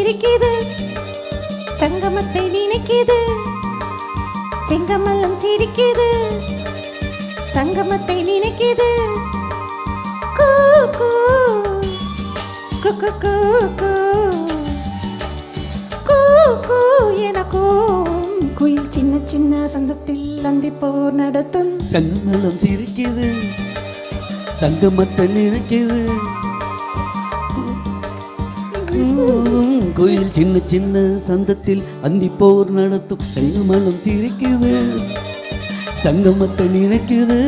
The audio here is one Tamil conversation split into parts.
சிரிக்குது சங்கமத்தை நினைக்குது செங்கமலம் சிரிக்குது சங்கமத்தை நினைக்குது கூ கூ கூ கூ கூ கூ கூ கூ எனக்கும் குயில் சின்ன சின்ன சந்தத்தில் அந்திப்போர் நடத்தும் சங்கமலம் சிரிக்குது சங்கமத்தை நினைக்குது கோயில் சின்ன சின்ன சந்தத்தில் அந்திப்போர் நடத்தும் சங்கமலம் சிரிக்குது சங்கமத்தை நினைக்குது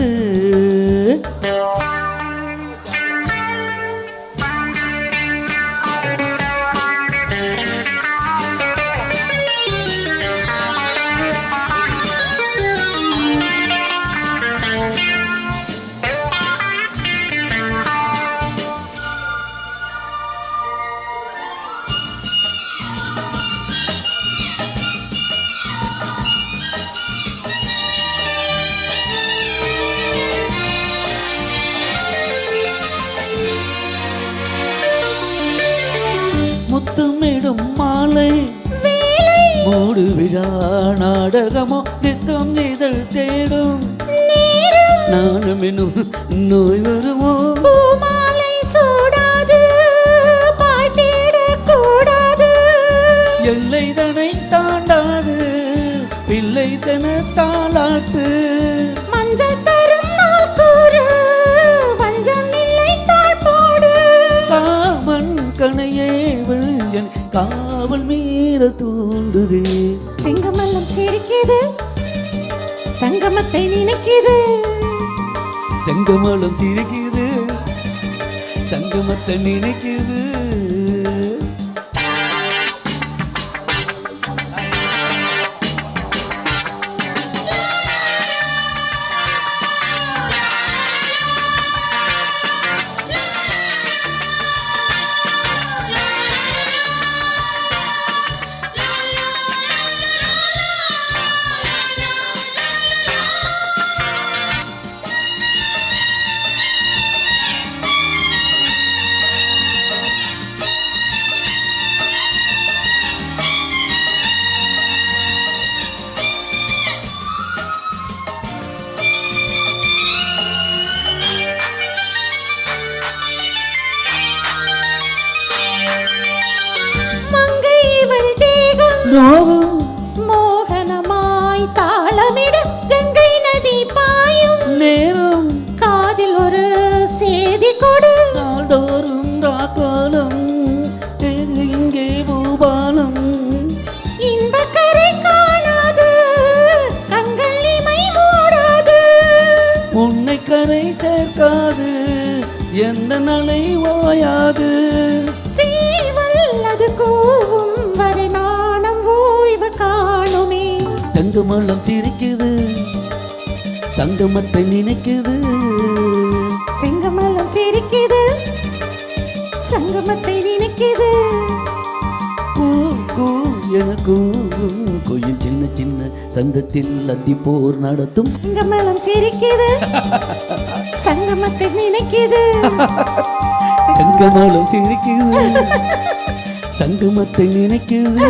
முத்தமிடும் மாலை மூடு விழா நாடகமோ நித்தம் இதழ் தேடும் நானும் என்னும் நோய் வருமோ பூமாலை சூடாது பாய் தேடக்கூடாது எல்லை தனை தாண்டாது பிள்ளை தன தாளாட்டு மஞ்சள் தரும் நாள் கூறு வஞ்சம் இல்லை தாழ் போடு காமன் கணையே என் காவல் மீற தூண்டுது செங்கமல்லம் சிரிக்குது சங்கமத்தை நினைக்குது செங்கமலம் சிரிக்குது சங்கமத்தை நினைக்குது மோகனமாய் தாளமிட கங்கை நதி பாயும் நேரம் காதில் ஒரு சேதி கொடு நாள்தோறும் ராக்காலம் இங்கே பூபாலம் இன்பக்கரை காணாது கண்கள் இமை மூடாது உன்னை கரை சேர்க்காது எந்த நலை ஓயாது சீவல்லது கூவும் வரை நாணம் ஓய்வு காணுமே சங்கமலம் சிரிக்குது சங்கமத்தை நினைக்குது செங்கமலம் சிரிக்குது சங்கமத்தை நினைக்குது கூ கூ எனக்கும் கோயில் சின்ன சின்ன சந்தத்தில் அந்திப்போர் நடத்தும் செங்கமலம் சிரிக்குது சங்கமத்தை நினைக்குது சங்கமலம் சிரிக்குது சங்கமத்தை நினைக்குது